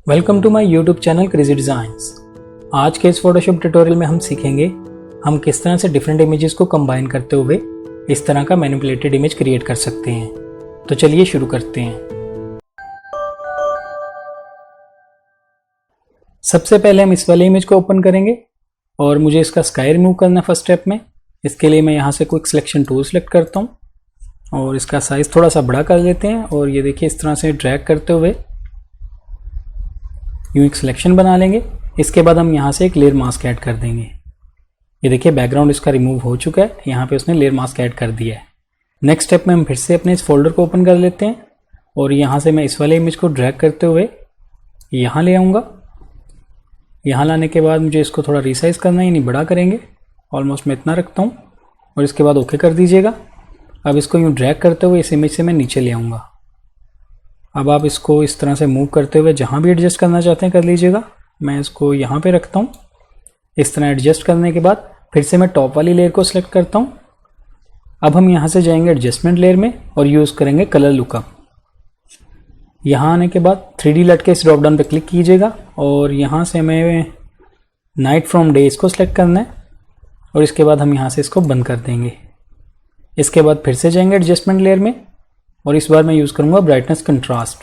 Welcome to my YouTube channel crazy designs. आज के इस फोटोशॉप ट्यूटोरियल में हम सीखेंगे हम किस तरह से डिफरेंट इमेजेस को कंबाइन करते हुए इस तरह का मैनिपुलेटेड इमेज क्रिएट कर सकते हैं। तो चलिए शुरू करते हैं। सबसे पहले हम इस वाले इमेज को ओपन करेंगे और मुझे इसका स्काई रिमूव करना है फर्स्ट स्टेप में। इसके लिए मैं यहाँ से क्विक सिलेक्शन टूल सेलेक्ट करता हूँ और इसका साइज थोड़ा सा बड़ा कर लेते हैं और ये देखिए इस तरह से ड्रैग करते हुए यूं एक सिलेक्शन बना लेंगे। इसके बाद हम यहाँ से एक लेयर मास्क ऐड कर देंगे। ये देखिए बैकग्राउंड इसका रिमूव हो चुका है, यहाँ पे उसने लेयर मास्क ऐड कर दिया है। नेक्स्ट स्टेप में हम फिर से अपने इस फोल्डर को ओपन कर लेते हैं और यहाँ से मैं इस वाले इमेज को ड्रैग करते हुए यहाँ ले आऊँगा। यहाँ लाने के बाद मुझे इसको थोड़ा रिसाइज करना है, यानी बड़ा करेंगे। ऑलमोस्ट मैं इतना रखता हूँ और इसके बाद ओके कर दीजिएगा। अब इसको यूँ ड्रैग करते हुए इस इमेज से मैं नीचे ले आऊँगा। अब आप इसको इस तरह से मूव करते हुए जहाँ भी एडजस्ट करना चाहते हैं कर लीजिएगा। मैं इसको यहाँ पे रखता हूँ। इस तरह एडजस्ट करने के बाद फिर से मैं टॉप वाली लेयर को सिलेक्ट करता हूँ। अब हम यहाँ से जाएंगे एडजस्टमेंट लेयर में और यूज़ करेंगे कलर लुकअप। यहाँ आने के बाद 3D लट के इस ड्रॉप डाउन पर क्लिक कीजिएगा और यहाँ से हमें नाइट फ्रॉम डे इसको सिलेक्ट करना है और इसके बाद हम यहाँ से इसको बंद कर देंगे। इसके बाद फिर से जाएंगे एडजस्टमेंट लेयर में और इस बार मैं यूज़ करूँगा ब्राइटनेस कंट्रास्ट।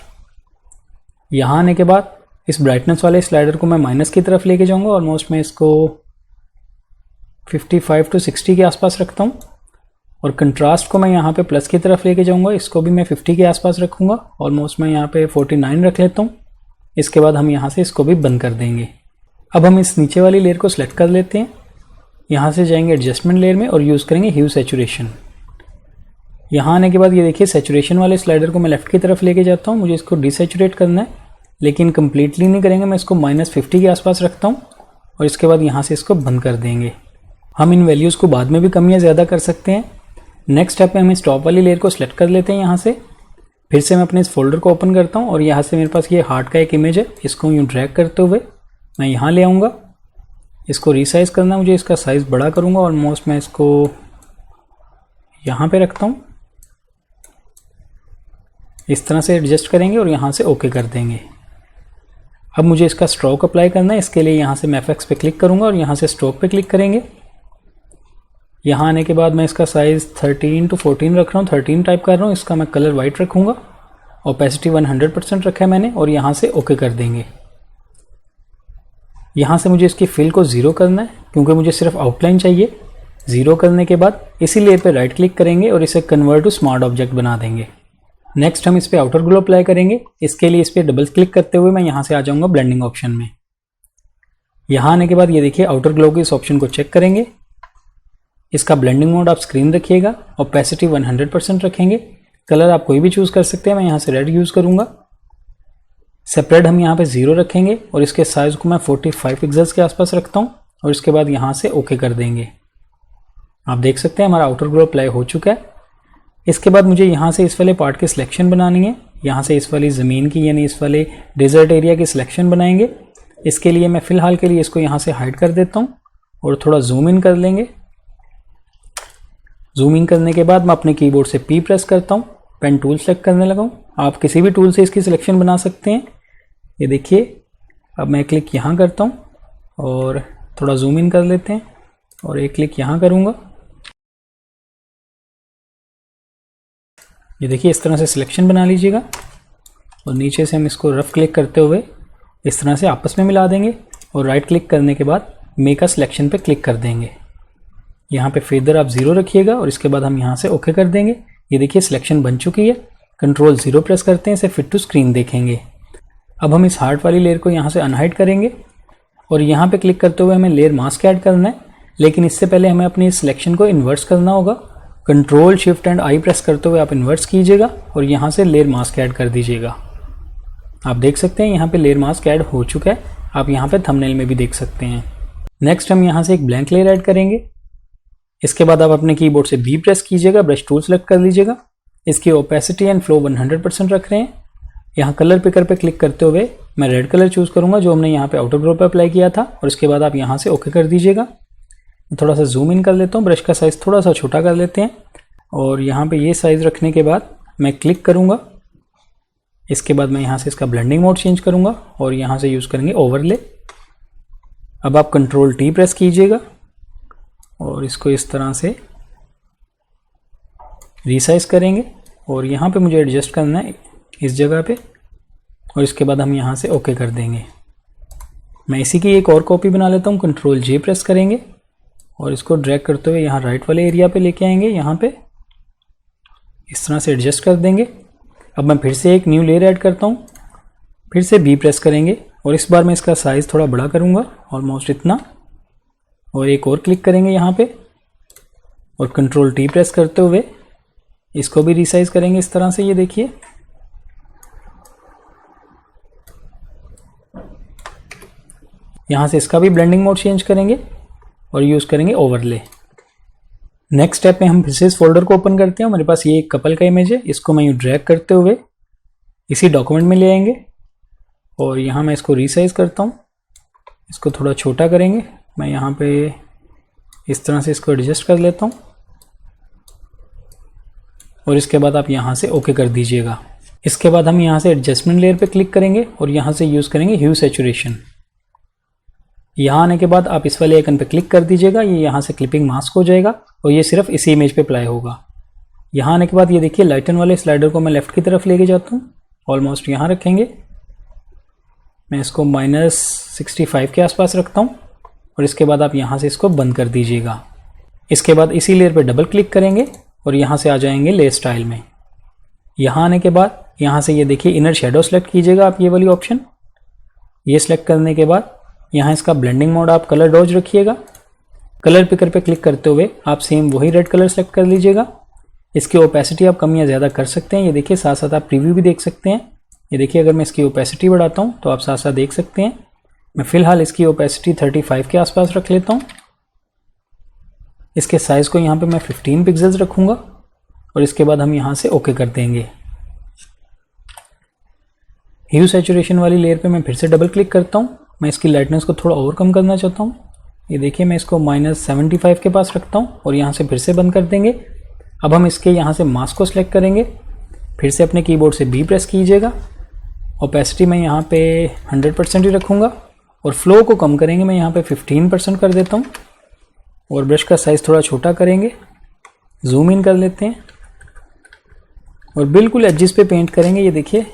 यहाँ आने के बाद इस ब्राइटनेस वाले स्लाइडर को मैं माइनस की तरफ लेके जाऊँगा। ऑलमोस्ट मैं इसको 55 to 60 के आसपास रखता हूँ और कंट्रास्ट को मैं यहाँ पे प्लस की तरफ लेके जाऊँगा। इसको भी मैं 50 के आसपास रखूँगा। ऑलमोस्ट मैं यहाँ पे 49 रख लेता हूँ। इसके बाद हम यहाँ से इसको भी बंद कर देंगे। अब हम इस नीचे वाली लेयर को सिलेक्ट कर लेते हैं। यहाँ से जाएंगे एडजस्टमेंट लेयर में और यूज़ करेंगे ह्यू सैचुरेशन। यहाँ आने के बाद ये देखिए सैचुरेशन वाले स्लाइडर को मैं लेफ्ट की तरफ लेके जाता हूँ। मुझे इसको डिसैचुरेट करना है, लेकिन कम्प्लीटली नहीं करेंगे। मैं इसको -50 के आसपास रखता हूँ और इसके बाद यहाँ से इसको बंद कर देंगे। हम इन वैल्यूज़ को बाद में भी कम या ज़्यादा कर सकते हैं। नेक्स्ट स्टेप में हम इस टॉप वाली लेयर को सिलेक्ट कर लेते हैं। यहाँ से फिर से मैं अपने इस फोल्डर को ओपन करता हूँ और यहाँ से मेरे पास ये हार्ट का एक इमेज है। इसको यूँ ड्रैग करते हुए मैं यहाँ ले आऊँगा। इसको रिसाइज करना, मुझे इसका साइज़ बड़ा करूँगा। ऑलमोस्ट मैं इसको यहाँ पे रखता हूँ। इस तरह से एडजस्ट करेंगे और यहाँ से ओके कर देंगे। अब मुझे इसका स्ट्रोक अप्लाई करना है। इसके लिए यहाँ से मैं FX पे क्लिक करूँगा और यहाँ से स्ट्रोक पे क्लिक करेंगे। यहाँ आने के बाद मैं इसका साइज़ 13 to 14 रख रहा हूँ, 13 टाइप कर रहा हूँ। इसका मैं कलर वाइट रखूँगा। ओपेसिटी 100% रखा है मैंने और यहाँ से ओके कर देंगे। यहाँ से मुझे इसकी फिल को 0 करना है क्योंकि मुझे सिर्फ आउटलाइन चाहिए। 0 करने के बाद इसी लेयर पे राइट क्लिक करेंगे और इसे कन्वर्ट टू स्मार्ट ऑब्जेक्ट बना देंगे। नेक्स्ट हम इस पे आउटर ग्लो अप्लाई करेंगे। इसके लिए इस पे डबल क्लिक करते हुए मैं यहाँ से आ जाऊँगा ब्लेंडिंग ऑप्शन में। यहाँ आने के बाद ये देखिए आउटर ग्लो के इस ऑप्शन को चेक करेंगे। इसका ब्लेंडिंग मोड आप स्क्रीन रखिएगा। ओपेसिटी 100% रखेंगे। कलर आप कोई भी चूज़ कर सकते हैं। मैं यहाँ से रेड यूज़ करूँगा। सेपरेट हम यहाँ पे 0 रखेंगे और इसके साइज़ को मैं 45 पिक्सल्स के आसपास रखता हूँ और इसके बाद यहाँ से ओके कर देंगे। आप देख सकते हैं हमारा आउटर ग्लो अप्लाई हो चुका है। इसके बाद मुझे यहाँ से इस वाले पार्ट की सिलेक्शन बनानी है। यहाँ से इस वाली ज़मीन की यानी इस वाले डेजर्ट एरिया की सिलेक्शन बनाएंगे। इसके लिए मैं फ़िलहाल के लिए इसको यहाँ से हाइड कर देता हूँ और थोड़ा जूम इन कर लेंगे। जूम इन करने के बाद मैं अपने कीबोर्ड से P प्रेस करता हूँ, पेन टूल सेलेक्ट करने लगा हूँ। आप किसी भी टूल से इसकी सिलेक्शन बना सकते हैं। ये देखिए अब मैं क्लिक यहाँ करता हूँ और थोड़ा जूम इन कर लेते हैं और एक क्लिक यहाँ करूँगा। ये देखिए इस तरह से सिलेक्शन बना लीजिएगा और नीचे से हम इसको रफ क्लिक करते हुए इस तरह से आपस में मिला देंगे और राइट क्लिक करने के बाद मेक अ सिलेक्शन पे क्लिक कर देंगे। यहाँ पे फेदर आप 0 रखिएगा और इसके बाद हम यहाँ से ओके कर देंगे। ये देखिए सिलेक्शन बन चुकी है। कंट्रोल 0 प्रेस करते हैं, इसे फिट टू स्क्रीन देखेंगे। अब हम इस हार्ट वाली लेयर को यहाँ से अनहाइड करेंगे और यहाँ पे क्लिक करते हुए हमें लेयर मास्क ऐड करना है, लेकिन इससे पहले हमें अपनी इस सिलेक्शन को इन्वर्स करना होगा। Control shift and I press करते हुए आप इन्वर्स कीजिएगा और यहाँ से लेयर मास्क ऐड कर दीजिएगा। आप देख सकते हैं यहाँ पे लेयर मास्क ऐड हो चुका है। आप यहाँ पे थंबनेल में भी देख सकते हैं। नेक्स्ट हम यहाँ से एक ब्लैंक लेयर ऐड करेंगे। इसके बाद आप अपने कीबोर्ड से B प्रेस कीजिएगा, ब्रश टूल सेलेक्ट कर लीजिएगा। इसकी ओपेसिटी एंड फ्लो 100% रख रहे हैं। यहाँ कलर पिकर पे क्लिक करते हुए मैं रेड कलर चूज़ करूँगा जो हमने यहाँ पे आउटर ग्लो पे अप्लाई किया था और इसके बाद आप यहाँ से ओके कर दीजिएगा। थोड़ा सा जूम इन कर लेता हूँ, ब्रश का साइज़ थोड़ा सा छोटा कर लेते हैं और यहाँ पे ये साइज़ रखने के बाद मैं क्लिक करूँगा। इसके बाद मैं यहाँ से इसका ब्लेंडिंग मोड चेंज करूँगा और यहाँ से यूज़ करेंगे ओवरले। अब आप कंट्रोल टी प्रेस कीजिएगा और इसको इस तरह से रीसाइज करेंगे और यहाँ पे मुझे एडजस्ट करना है इस जगह पे और इसके बाद हम यहाँ से ओके कर देंगे। मैं इसी की एक और कॉपी बना लेता हूँ। कंट्रोल जे प्रेस करेंगे और इसको ड्रैग करते हुए यहाँ राइट वाले एरिया पे लेके आएंगे, यहाँ पे इस तरह से एडजस्ट कर देंगे। अब मैं फिर से एक न्यू लेयर ऐड करता हूँ, फिर से बी प्रेस करेंगे और इस बार मैं इसका साइज़ थोड़ा बड़ा करूँगा, ऑलमोस्ट इतना, और एक और क्लिक करेंगे यहाँ पे और कंट्रोल टी प्रेस करते हुए इसको भी रिसाइज करेंगे इस तरह से। ये देखिए यहाँ से इसका भी ब्लेंडिंग मोड चेंज करेंगे और यूज़ करेंगे ओवरले। नेक्स्ट स्टेप में हम फिर से इस फोल्डर को ओपन करते हैं। हमारे पास ये एक कपल का इमेज है, इसको मैं यूँ ड्रैग करते हुए इसी डॉक्यूमेंट में ले आएंगे और यहाँ मैं इसको रीसाइज करता हूँ। इसको थोड़ा छोटा करेंगे, मैं यहाँ पे इस तरह से इसको एडजस्ट कर लेता हूँ और इसके बाद आप यहाँ से ओके कर दीजिएगा। इसके बाद हम यहाँ से एडजस्टमेंट लेयर पे क्लिक करेंगे और यहाँ से यूज़ करेंगे ह्यू सैचुरेशन। यहाँ आने के बाद आप इस वाले आइकन पे क्लिक कर दीजिएगा, ये यहाँ से क्लिपिंग मास्क हो जाएगा और ये सिर्फ इसी इमेज पे अप्लाई होगा। यहाँ आने के बाद ये देखिए लाइटन वाले स्लाइडर को मैं लेफ्ट की तरफ लेके जाता हूँ, ऑलमोस्ट यहाँ रखेंगे। मैं इसको -65 के आसपास रखता हूँ और इसके बाद आप यहाँ से इसको बंद कर दीजिएगा। इसके बाद इसी लेयर पे डबल क्लिक करेंगे और यहाँ से आ जाएंगे लेयर स्टाइल में। यहाँ आने के बाद यहाँ से ये देखिए इनर शेडो सेलेक्ट कीजिएगा आप, ये वाली ऑप्शन। ये सिलेक्ट करने के बाद यहाँ इसका ब्लेंडिंग मोड आप कलर डॉज रखिएगा। कलर पिकर पे क्लिक करते हुए आप सेम वही रेड कलर सेलेक्ट कर लीजिएगा। इसकी ओपेसिटी आप कम या ज़्यादा कर सकते हैं, ये देखिए। साथ साथ आप प्रीव्यू भी देख सकते हैं। ये देखिए अगर मैं इसकी ओपेसिटी बढ़ाता हूँ तो आप साथ साथ देख सकते हैं। मैं फ़िलहाल इसकी ओपेसिटी 35 के आसपास रख लेता हूँ। इसके साइज़ को यहाँ पे मैं 15 पिक्सल्स रखूँगा और इसके बाद हम यहाँ से ओके कर देंगे। ह्यू सैचुरेशन वाली लेयर पे मैं फिर से डबल क्लिक करता हूँ। मैं इसकी लाइटनेस को थोड़ा और कम करना चाहता हूँ। ये देखिए मैं इसको -75 के पास रखता हूँ और यहाँ से फिर से बंद कर देंगे। अब हम इसके यहाँ से मास्क को सिलेक्ट करेंगे, फिर से अपने कीबोर्ड से बी प्रेस कीजिएगा। ओपेसिटी मैं यहाँ पे 100% ही रखूँगा और फ्लो को कम करेंगे, मैं यहाँ पे 15% कर देता हूँ और ब्रश का साइज़ थोड़ा छोटा करेंगे। जूम इन कर लेते हैं और बिल्कुल एजेस पे पेंट करेंगे। ये देखिए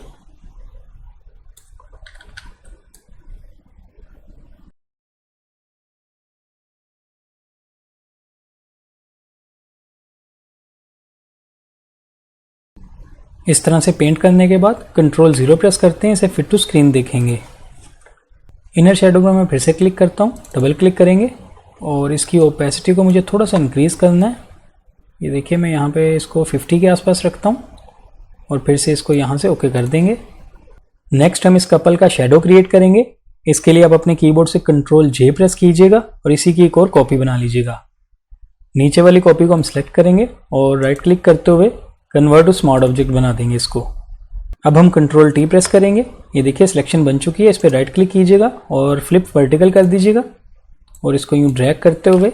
इस तरह से पेंट करने के बाद कंट्रोल 0 प्रेस करते हैं, इसे फिट टू स्क्रीन देखेंगे। इनर शेडो में मैं फिर से क्लिक करता हूँ, डबल क्लिक करेंगे और इसकी ओपेसिटी को मुझे थोड़ा सा इंक्रीज़ करना है। ये देखिए मैं यहाँ पे इसको 50 के आसपास रखता हूँ और फिर से इसको यहाँ से ओके कर देंगे। नेक्स्ट हम इस कपल का शेडो क्रिएट करेंगे। इसके लिए आप अपने कीबोर्ड से कंट्रोल जे प्रेस कीजिएगा और इसी की एक और कॉपी बना लीजिएगा। नीचे वाली कॉपी को हम सेलेक्ट करेंगे और राइट क्लिक करते हुए कन्वर्ट टू स्मार्ट ऑब्जेक्ट बना देंगे इसको। अब हम कंट्रोल टी प्रेस करेंगे। ये देखिए सिलेक्शन बन चुकी है, इस पर राइट क्लिक कीजिएगा और फ्लिप वर्टिकल कर दीजिएगा और इसको यूँ ड्रैग करते हुए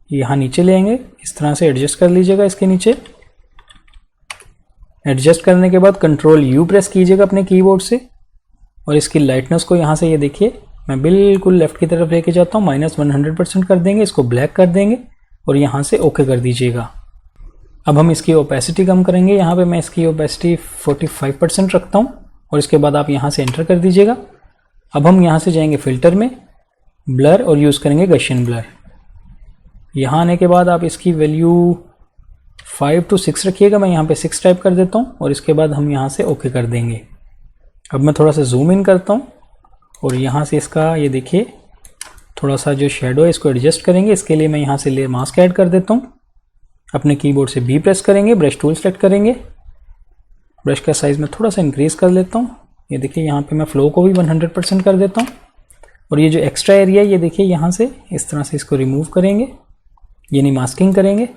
यहाँ नीचे ले आएंगे। इस तरह से एडजस्ट कर लीजिएगा इसके नीचे। एडजस्ट करने के बाद कंट्रोल यू प्रेस कीजिएगा अपने कीबोर्ड से और इसकी लाइटनेस को यहाँ से ये देखिए मैं बिल्कुल लेफ्ट की तरफ लेके जाता हूँ, -100% कर देंगे। इसको ब्लैक कर देंगे और यहाँ से ओके कर दीजिएगा। अब हम इसकी ओपेसिटी कम करेंगे। यहाँ पे मैं इसकी ओपेसिटी 45% रखता हूँ और इसके बाद आप यहाँ से एंटर कर दीजिएगा। अब हम यहाँ से जाएंगे फिल्टर में, ब्लर, और यूज़ करेंगे गशियन ब्लर। यहाँ आने के बाद आप इसकी वैल्यू 5 to 6 रखिएगा। मैं यहाँ पे 6 टाइप कर देता हूँ और इसके बाद हम यहाँ से ओके कर देंगे। अब मैं थोड़ा सा जूम इन करता हूँ और यहाँ से इसका ये देखिए थोड़ा सा जो शेडो है इसको एडजस्ट करेंगे। इसके लिए मैं यहाँ से लेयर मास्क ऐड कर देता हूँ। अपने कीबोर्ड से बी प्रेस करेंगे, ब्रश टूल सेलेक्ट करेंगे, ब्रश का साइज़ में थोड़ा सा इंक्रीज़ कर लेता हूँ। ये देखिए यहाँ पे मैं फ्लो को भी 100% कर देता हूँ और ये जो एक्स्ट्रा एरिया है ये देखिए यहाँ से इस तरह से इसको रिमूव करेंगे, यानी मास्किंग करेंगे।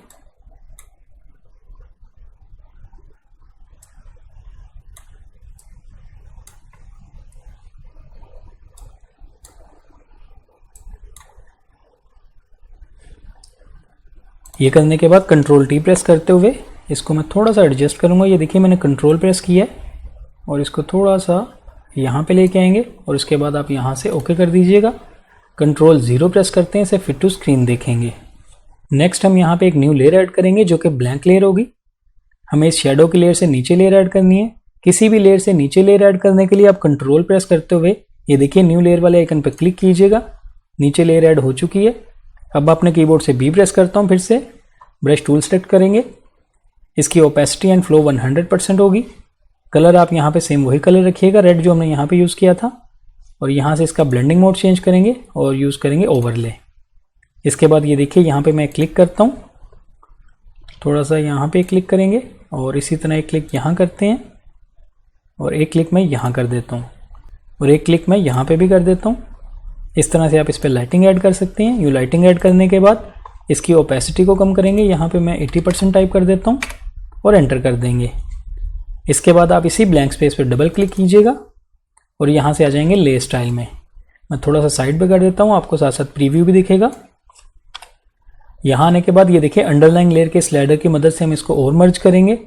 ये करने के बाद कंट्रोल टी प्रेस करते हुए इसको मैं थोड़ा सा एडजस्ट करूँगा। ये देखिए मैंने कंट्रोल प्रेस किया है और इसको थोड़ा सा यहाँ पे लेके आएंगे और उसके बाद आप यहाँ से ओके कर दीजिएगा। कंट्रोल 0 प्रेस करते हैं, इसे फिट टू स्क्रीन देखेंगे। नेक्स्ट हम यहाँ पे एक न्यू लेयर ऐड करेंगे जो कि ब्लैंक लेयर होगी। हमें इस शेडो की लेयर से नीचे लेयर ऐड करनी है। किसी भी लेयर से नीचे लेयर ऐड करने के लिए आप कंट्रोल प्रेस करते हुए ये देखिए न्यू लेयर वाले आइकन पर क्लिक कीजिएगा। नीचे लेयर ऐड हो चुकी है। अब अपने कीबोर्ड से बी प्रेस करता हूँ, फिर से ब्रश टूल सेलेक्ट करेंगे। इसकी ओपेसिटी एंड फ्लो 100% होगी। कलर आप यहाँ पे सेम वही कलर रखिएगा, रेड जो हमने यहाँ पे यूज़ किया था। और यहाँ से इसका ब्लेंडिंग मोड चेंज करेंगे और यूज़ करेंगे ओवरले। इसके बाद ये देखिए यहाँ पे मैं क्लिक करता हूँ, थोड़ा सा यहाँ पे क्लिक करेंगे और इसी तरह एक क्लिक यहाँ करते हैं और एक क्लिक मैं यहाँ कर देता हूँ और एक क्लिक मैं यहाँ पे भी कर देता हूँ। इस तरह से आप इस पर लाइटिंग ऐड कर सकते हैं। ये लाइटिंग ऐड करने के बाद इसकी ओपेसिटी को कम करेंगे। यहाँ पे मैं 80% टाइप कर देता हूँ और एंटर कर देंगे। इसके बाद आप इसी ब्लैंक स्पेस पर डबल क्लिक कीजिएगा और यहाँ से आ जाएंगे ले स्टाइल में। मैं थोड़ा सा साइड पे कर देता हूँ, आपको साथ साथ प्रीव्यू भी दिखेगा। यहाँ आने के बाद ये देखिए अंडरलाइन लेयर के स्लाइडर की मदद से हम इसको और मर्ज करेंगे।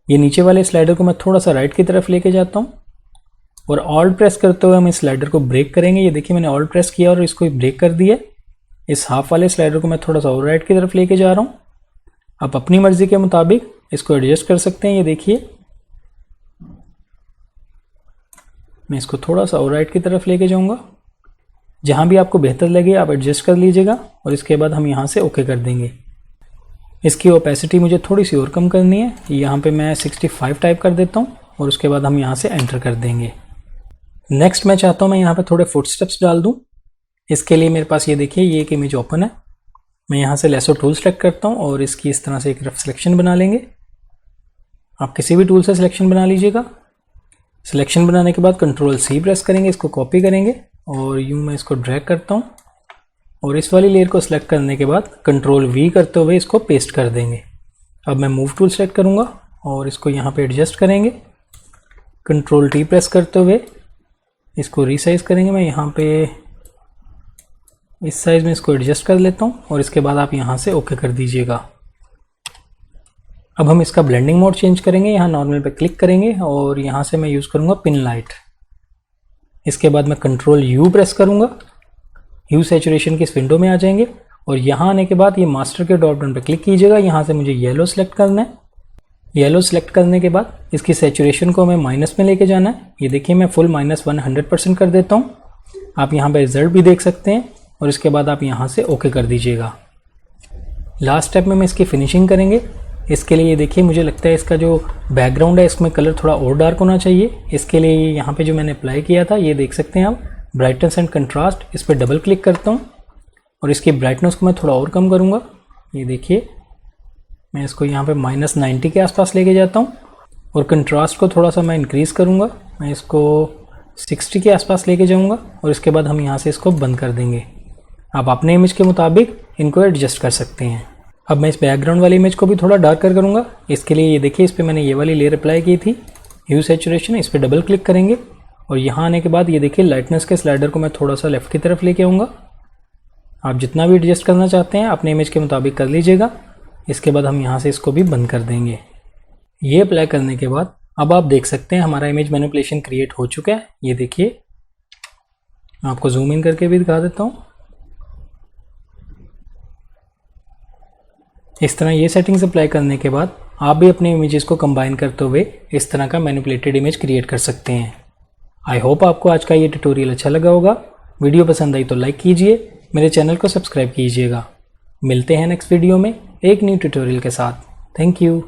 ये नीचे वाले स्लाइडर को मैं थोड़ा सा राइट की तरफ लेके जाता हूँ और ऑल्ट प्रेस करते हुए हम इस स्लाइडर को ब्रेक करेंगे। ये देखिए मैंने ऑल्ट प्रेस किया और इसको ब्रेक कर दिया। इस हाफ वाले स्लाइडर को मैं थोड़ा सा और राइट की तरफ लेके जा रहा हूँ। आप अपनी मर्जी के मुताबिक इसको एडजस्ट कर सकते हैं। ये देखिए मैं इसको थोड़ा सा और राइट की तरफ लेके जाऊंगा। जहां भी आपको बेहतर लगे आप एडजस्ट कर लीजिएगा और इसके बाद हम यहां से ओके कर देंगे। इसकी ओपेसिटी मुझे थोड़ी सी और कम करनी है। यहाँ पे मैं 65 टाइप कर देता हूँ और उसके बाद हम यहाँ से एंटर कर देंगे। नेक्स्ट मैं चाहता हूँ मैं यहाँ पे थोड़े फुटस्टेप्स डाल दूँ। इसके लिए मेरे पास ये देखिए ये एक इमेज ओपन है। मैं यहाँ से लेसो टूल सेलेक्ट करता हूँ और इसकी इस तरह से एक रफ सिलेक्शन बना लेंगे। आप किसी भी टूल से सिलेक्शन बना लीजिएगा। सिलेक्शन बनाने के बाद कंट्रोल C प्रेस करेंगे, इसको कॉपी करेंगे और यूँ मैं इसको ड्रैग करता हूँ और इस वाली लेयर को सिलेक्ट करने के बाद कंट्रोल V करते हुए इसको पेस्ट कर देंगे। अब मैं मूव टूल सेलेक्ट करूँगा और इसको यहाँ पे एडजस्ट करेंगे। कंट्रोल T प्रेस करते हुए इसको रीसाइज करेंगे। मैं यहाँ पे इस साइज में इसको एडजस्ट कर लेता हूँ और इसके बाद आप यहाँ से ओके कर दीजिएगा। अब हम इसका ब्लेंडिंग मोड चेंज करेंगे। यहाँ नॉर्मल पे क्लिक करेंगे और यहाँ से मैं यूज़ करूँगा पिन लाइट। इसके बाद मैं कंट्रोल U प्रेस करूँगा। ह्यू सैचुरेशन की इस विंडो में आ जाएंगे और यहाँ आने के बाद ये मास्टर के ड्रॉप डाउन पर क्लिक कीजिएगा। यहाँ से मुझे येलो सेलेक्ट करना है। येलो सेलेक्ट करने के बाद इसकी सैचुरेशन को हमें माइनस में लेके जाना है। ये देखिए मैं फुल -100% कर देता हूँ। आप यहाँ पे रिजल्ट भी देख सकते हैं और इसके बाद आप यहाँ से ओके कर दीजिएगा। लास्ट स्टेप में हम इसकी फिनिशिंग करेंगे। इसके लिए ये देखिए मुझे लगता है इसका जो बैकग्राउंड है इसमें कलर थोड़ा और डार्क होना चाहिए। इसके लिए यहाँ पे जो मैंने अप्लाई किया था ये देख सकते हैं आप, ब्राइटनेस एंड कंट्रास्ट, इस पर डबल क्लिक करता हूँ और इसकी ब्राइटनेस को मैं थोड़ा और कम करूँगा। ये देखिए मैं इसको यहाँ पे -90 के आसपास लेके जाता हूँ और कंट्रास्ट को थोड़ा सा मैं इंक्रीज़ करूँगा। मैं इसको 60 के आसपास लेके जाऊँगा और इसके बाद हम यहाँ से इसको बंद कर देंगे। आप अपने इमेज के मुताबिक इनको एडजस्ट कर सकते हैं। अब मैं इस बैकग्राउंड वाली इमेज को भी थोड़ा डार्कर करूँगा। इसके लिए ये देखिए इस पर मैंने ये वाली लेयर अप्लाई की थी ह्यू सैचुरेशन, इस पर डबल क्लिक करेंगे और यहाँ आने के बाद ये देखिए लाइटनेस के स्लाइडर को मैं थोड़ा सा लेफ्ट की तरफ लेके आऊँगा। आप जितना भी एडजस्ट करना चाहते हैं अपने इमेज के मुताबिक कर लीजिएगा। इसके बाद हम यहाँ से इसको भी बंद कर देंगे। ये अप्लाई करने के बाद अब आप देख सकते हैं हमारा इमेज मैनिपुलेशन क्रिएट हो चुका है। ये देखिए मैं आपको जूम इन करके भी दिखा देता हूँ। इस तरह ये सेटिंग्स अप्लाई करने के बाद आप भी अपने इमेजेस को कंबाइन करते हुए इस तरह का मैनिपुलेटेड इमेज क्रिएट कर सकते हैं। आई होप आपको आज का ये ट्यूटोरियल अच्छा लगा होगा। वीडियो पसंद आई तो लाइक कीजिए, मेरे चैनल को सब्सक्राइब कीजिएगा। मिलते हैं नेक्स्ट वीडियो में एक न्यू ट्यूटोरियल के साथ। Thank you.